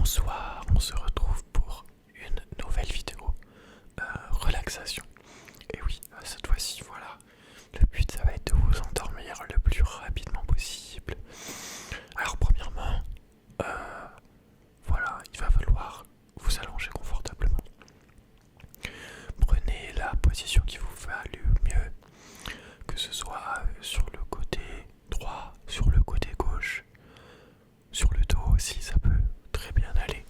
Bonsoir, on se retrouve pour une nouvelle vidéo relaxation. Et oui, cette fois-ci, voilà, le but ça va être de vous endormir le plus rapidement possible. Alors premièrement, voilà, il va falloir vous allonger confortablement. Prenez la position qui vous va le mieux, que ce soit sur le côté droit, sur le côté gauche, sur le dos aussi, ça peut très bien aller.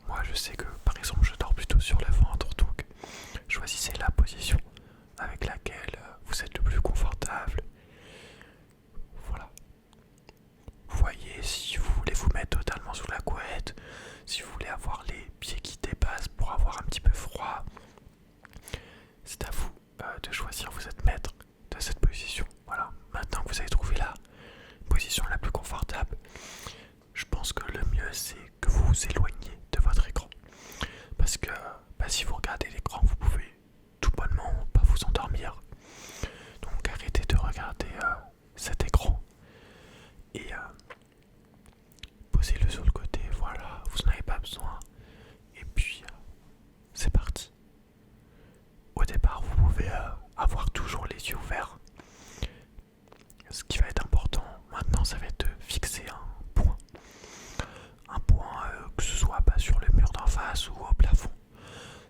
Moi je sais que par exemple je dors plutôt sur le ventre, donc choisissez la position avec laquelle vous êtes le plus confortable. Voilà. Vous voyez, si vous voulez vous mettre totalement sous la couette, si vous voulez avoir les pieds qui dépassent pour avoir un petit peu froid, c'est à vous de choisir, vous êtes maître de cette position. Voilà, maintenant que vous avez trouvé la position la plus confortable, je pense que le mieux c'est que vous vous éloigniez de votre écran. Parce que si vous regardez l'écran, vous pouvez tout bonnement pas vous endormir. Donc arrêtez de regarder cet écran et posez-le sur le côté, voilà, vous n'en avez pas besoin. Et puis c'est parti. Au départ, vous pouvez avoir toujours les yeux ouverts. Ce qui va être important maintenant, ça va être de fixer un point. Un point que ce soit sur le mur d'en face ou au plafond.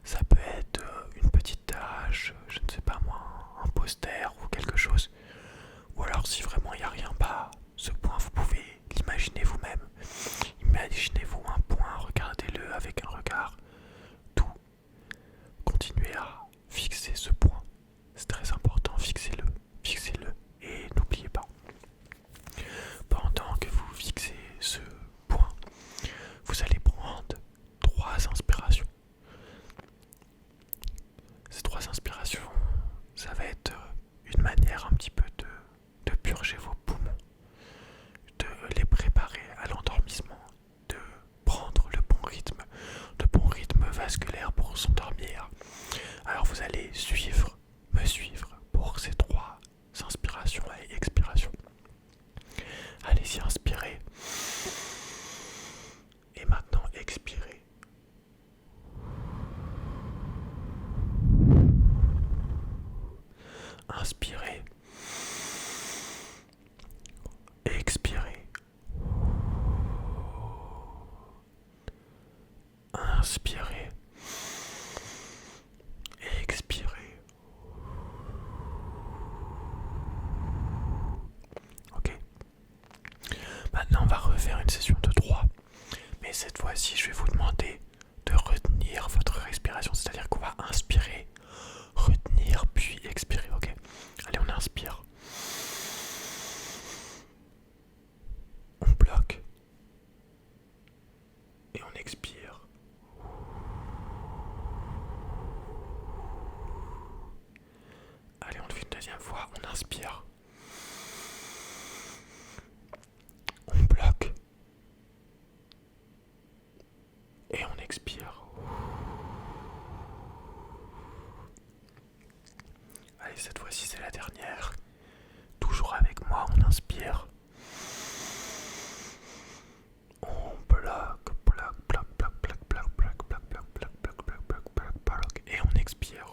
Ça peut être une petite tâche, je ne sais pas moi, un poster ou quelque chose. Ou alors si vraiment il n'y a rien, ce point vous pouvez l'imaginer vous-même. Imaginez-vous un point, regardez-le avec un regard doux. Continuez à fixer ce point. C'est très important, fixez-le et n'oubliez pas. Pendant que vous fixez ce point, vous allez prendre 3 inspirations. Ces 3 inspirations, ça va être une manière un petit peu de purger vos poumons, de les préparer à l'endormissement, de prendre le bon rythme vasculaire pour s'endormir. Alors vous allez me suivre pour ces 3 inspirations et expirations. Allez-y, inspirez. Et maintenant, expirez. Inspirez. Expirez. Inspirez. Expirez. Ok. Maintenant, on va refaire une session de 3. Mais cette fois-ci, je vais vous demander de retenir votre respiration. C'est-à-dire qu'on va inspirer, retenir, puis expirer. Ok. Allez, on inspire. On bloque. Et on expire. Allez, on le fait une deuxième fois. On inspire. On bloque. Et on expire. Allez, cette fois-ci c'est la dernière. Toujours avec moi, on inspire. On bloque, et on expire.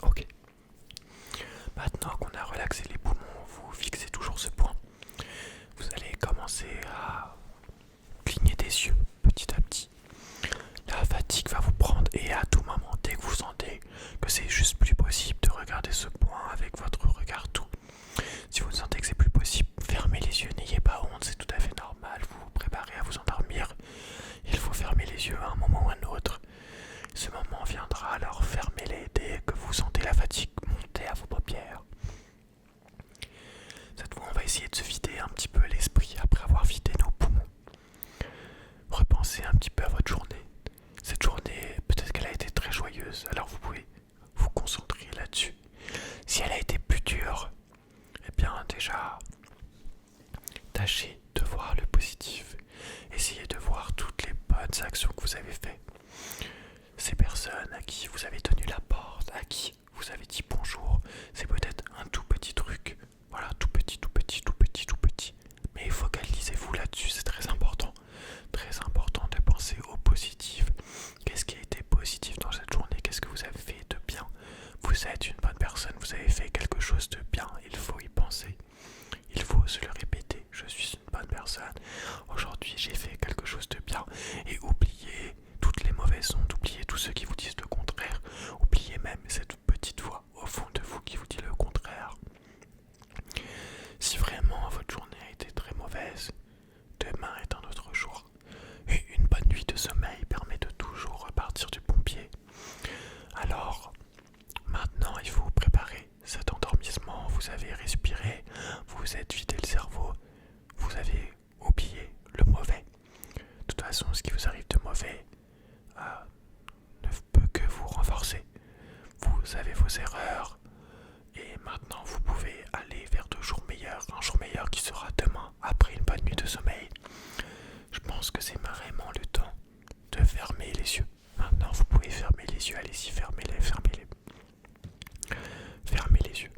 Ok. Maintenant qu'on a relaxé les poumons, vous fixez toujours ce point. Vous allez commencer à cligner des yeux petit à petit. La fatigue va vous prendre et à tout moment, dès que vous sentez que c'est juste plus possible de regarder ce point avec votre regard doux, si vous sentez que c'est plus possible, fermez les yeux, n'ayez pas honte, c'est tout à fait normal, vous vous préparez à vous endormir. Il faut fermer les yeux à un moment ou à un autre. Ce moment viendra, alors fermez-les dès que vous sentez la fatigue monter à vos paupières. Cette fois, on va essayer de se vider un petit peu l'esprit après avoir vidé nos poumons. Repensez un petit peu à votre journée. Cette journée, peut-être qu'elle a été très joyeuse, alors vous pouvez vous concentrer là-dessus. Si elle a été plus dure, eh bien déjà, tâchez de voir le positif. Essayez de voir toutes les bonnes actions que vous avez faites. Ces personnes à qui vous avez tenu la porte, à qui vous avez dit bonjour, c'est peut-être un tout petit truc. Voilà, tout petit. Mais il faut bien, il faut y penser. Il faut se le répéter, je suis une bonne personne. Aujourd'hui, j'ai fait quelque chose de bien. Et oubliez toutes les mauvaises ondes, oubliez tous ceux qui vous disent le contraire. Oubliez même cette petite voix au fond de vous qui vous dit le contraire. Si vraiment votre journée a été très mauvaise, demain est un autre jour. Et une bonne nuit de sommeil permet de toujours repartir du bon pied. Alors, maintenant, il faut préparer cet endormissement. Vous avez respiré, vous vous êtes vidé le cerveau, vous avez oublié le mauvais. De toute façon, ce qui vous arrive de mauvais ne peut que vous renforcer. Vous avez vos erreurs et maintenant vous pouvez aller vers de jours meilleurs. Un jour meilleur qui sera demain après une bonne nuit de sommeil. Je pense que c'est vraiment le temps de fermer les yeux. Maintenant, vous pouvez fermer les yeux. Allez-y, fermez-les, fermez-les. Fermez les yeux.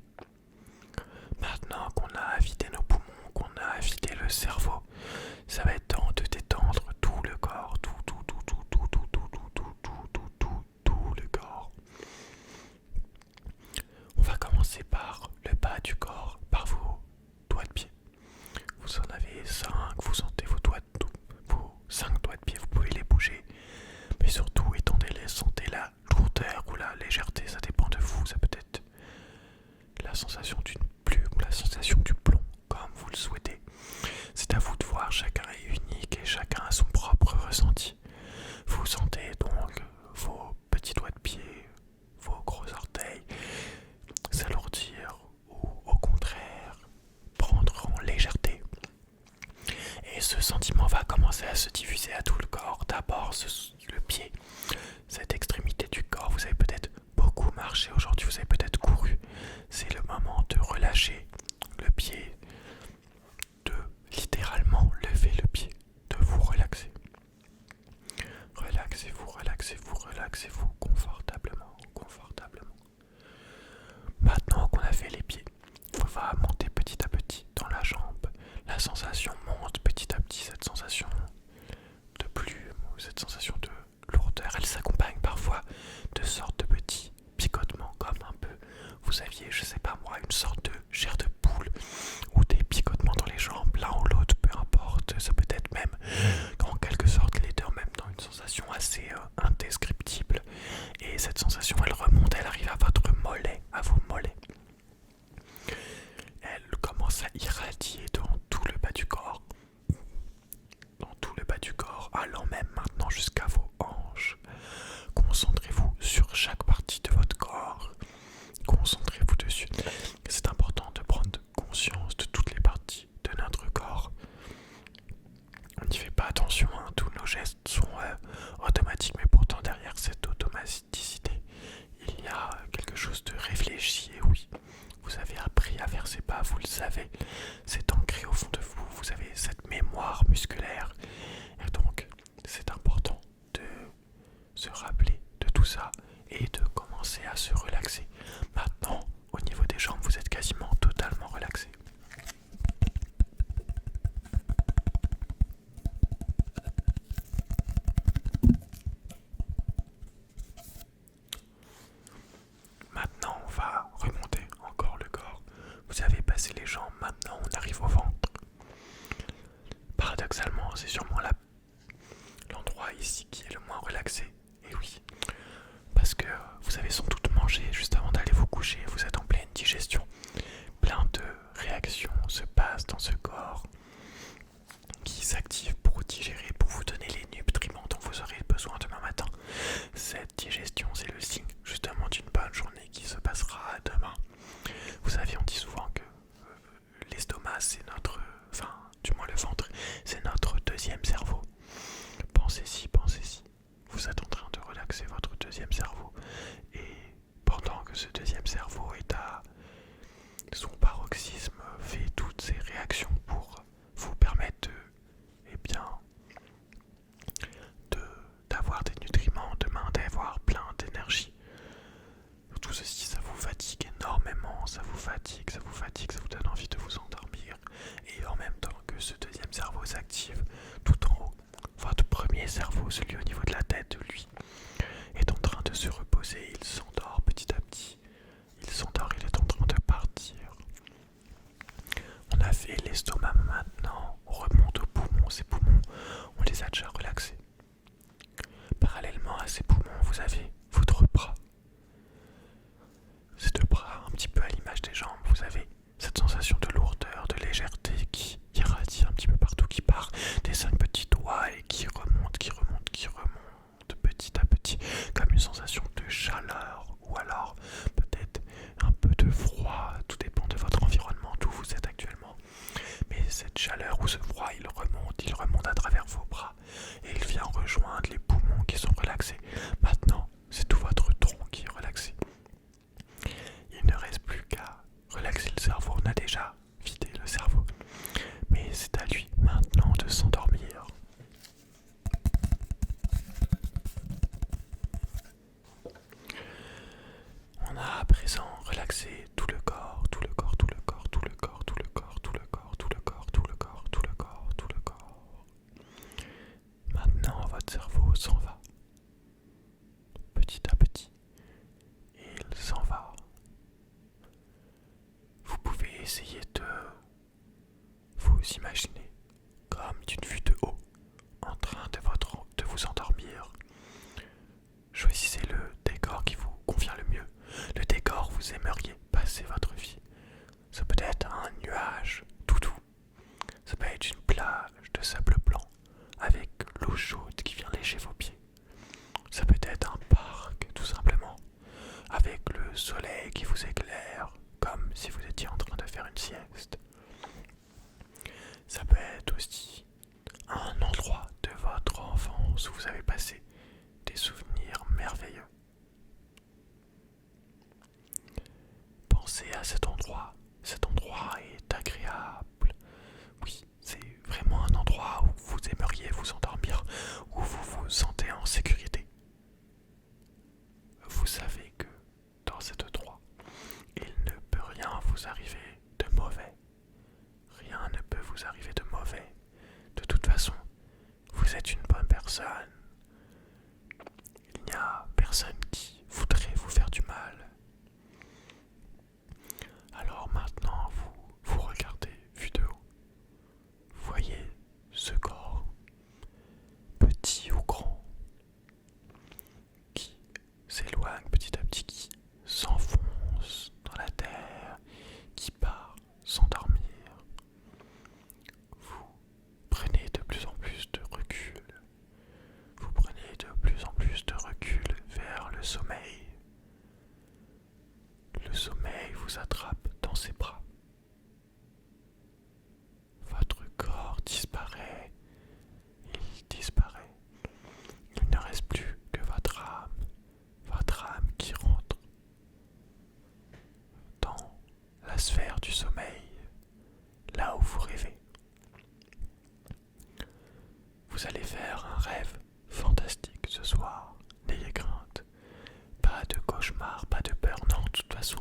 Maintenant qu'on a vidé nos poumons, qu'on a vidé le cerveau, ça va être temps de détendre tout le corps, tout le corps. On va commencer par le bas du corps, par vos doigts de pied. Vous en avez 5, vous sentez vos 5 doigts de pied, vous pouvez les bouger. Mais surtout, étendez-les, sentez la lourdeur ou la légèreté, ça dépend de vous. Ça peut être la sensation d'une plume ou la sensation du plomb, comme vous le souhaitez. C'est à vous de voir, chacun est unique et chacun a son propre ressenti. Vous sentez donc vos petits doigts de pied, vos gros orteils s'alourdir ou au contraire prendre en légèreté. Et ce sentiment va commencer à se diffuser à tout le corps. D'abord le pied, cette extrémité du corps. Vous avez peut-être beaucoup marché aujourd'hui, vous avez peut-être couru. C'est le moment de relâcher le pied, de littéralement lever le pied, de vous relaxer. Relaxez-vous, relaxez-vous, relaxez-vous confortablement, confortablement. Maintenant qu'on a fait les pieds, on va monter petit à petit dans la jambe. La sensation monte petit à petit, cette sensation de plume, cette sensation de lourdeur. Elle s'accompagne parfois de sortes de petits picotements, comme un peu, vous aviez, je sais pas moi, une sorte de chair de poule ou des picotements dans les jambes, l'un ou l'autre, peu importe. Ça peut être même, en quelque sorte, les deux en même temps, une sensation assez indescriptible. Et cette sensation, elle remonte, elle arrive à votre mollet, à vos mollets. Elle commence à irradier dans tout le bas du corps. Dans tout le bas du corps, allant même maintenant jusqu'à vos hanches. Concentrez-vous sur chaque partie de votre corps. Concentrez-vous dessus. C'est important de prendre conscience de toutes les parties de notre corps. On n'y fait pas attention, hein. Tous nos gestes sont automatiques, mais pourtant derrière cette automaticité, il y a quelque chose de réfléchi. Et oui, vous avez appris à faire ces pas, vous le savez, c'est ancré au fond de vous, vous avez cette mémoire musculaire. Et donc, c'est important de se rappeler de tout ça et de commencer à se relaxer. Maintenant, au niveau des jambes, vous êtes quasiment totalement relaxé. Maintenant, on va remonter encore le corps. Vous avez passé les jambes, maintenant on arrive au ventre. Paradoxalement, c'est sûrement l'endroit ici qui est le moins relaxé. Et oui, parce que vous avez sans doute mangé juste avant d'aller vous coucher, vous êtes en pleine digestion. Plein de réactions se passent dans ce corps qui s'active pour digérer, pour vous donner les nutriments dont vous aurez besoin demain matin. Cette digestion, c'est le signe justement d'une bonne journée qui se passera demain. Vous savez, on dit souvent que l'estomac, c'est notre... Enfin, du moins le ventre, c'est notre deuxième cerveau. Pensez-y, pensez-y. Vous êtes en train de relaxer votre deuxième cerveau. Et pendant que ce deuxième cerveau est à son paroxysme, fait toutes ces réactions pour vous permettre d'avoir des nutriments demain, d'avoir plein d'énergie. Tout ceci, ça vous fatigue énormément, ça vous fatigue, ça vous donne envie de vous endormir. Et en même temps que ce deuxième cerveau s'active tout en haut, votre premier cerveau, celui au niveau de la tête, lui, est en train de se reposer, il s'endort petit à petit. Il s'endort, il est en train de partir. fait l'estomac maintenant, on remonte aux poumons. Ces poumons, on les a déjà relaxés. Parallèlement à ces poumons, vous avez votre bras. Ces deux bras, un petit peu à l'image des jambes, vous avez cette sensation de lourdeur, de légèreté qui irradie un petit peu partout, qui part des 5 petits doigts et qui remonte petit à petit, comme une sensation de chaleur, ou alors peut-être un peu de froid, tout dépend de votre environnement, d'où vous êtes actuellement. Mais cette chaleur ou ce froid, il remonte à travers vos bras, et il vient rejoindre les poumons qui sont relaxés. Maintenant, c'est tout votre tronc qui est relaxé. Il ne reste plus qu'à relaxer le cerveau. On a déjà vidé le cerveau, mais c'est à lui maintenant de s'endormir. On a à présent relaxé tout le corps, tout le corps, tout le corps, tout le corps, tout le corps, tout le corps, tout le corps, tout le corps, tout le corps, tout le corps. Maintenant, votre cerveau s'en va. Petit à petit, il s'en va. Vous pouvez essayer de vous imaginer comme d'une vue de haut, en train de vous endormir. Choisissez le décor qui vous convient le mieux, le décor où vous aimeriez passer votre vie. Ça peut être un nuage tout doux, ça peut être une plage de sable blanc avec l'eau chaude qui vient lécher vos pieds. Ça peut être un parc tout simplement, avec le soleil qui vous éclaire comme si vous étiez en train de faire une sieste. Ça peut être aussi un endroit de votre enfance où vous avez passé des souvenirs merveilleux. Pensez à cet endroit est agréable. Oui, c'est vraiment un endroit où vous aimeriez vous endormir, où vous vous sentez en sécurité. Vous savez que dans cet endroit, il ne peut rien vous arriver de mauvais. Rien ne peut vous arriver de mauvais. De toute façon, vous êtes une bonne personne. Il n'y a personne qui voudrait vous faire du mal. Alors maintenant, vous regardez vue de haut. Vous voyez ce corps, petit ou grand, qui s'éloigne petit à petit, qui s'enfonce dans la terre, qui part s'endormir. Vous prenez de plus en plus de recul. Vous prenez de plus en plus de recul vers le sommeil. Le sommeil vous attrape dans ses bras. Votre corps disparaît. Il disparaît. Il ne reste plus que votre âme qui rentre dans la sphère du sommeil, là où vous rêvez. Vous allez faire un rêve fantastique ce soir. N'ayez crainte. Pas de cauchemar, pas de peur. Non, de toute façon,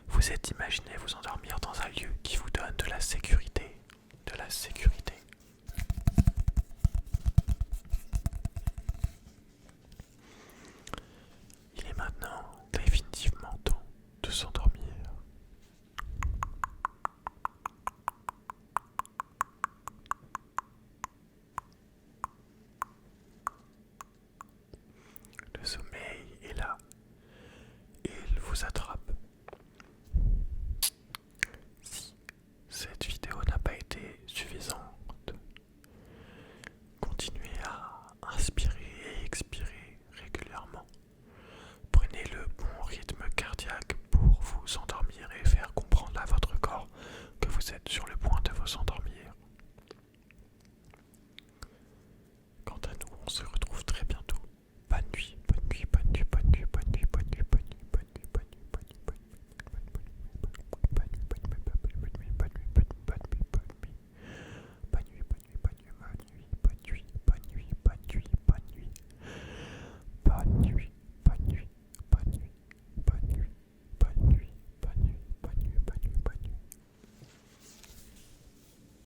vous êtes imaginé vous endormir dans un lieu qui vous donne de la sécurité. De la sécurité. Il est maintenant définitivement temps de s'endormir. Le sommeil est là. Il vous attrape. Si cette vidéo n'a pas été suffisante, continuez à inspirer et expirer régulièrement. Prenez le bon rythme cardiaque pour vous endormir et faire comprendre à votre corps que vous êtes sur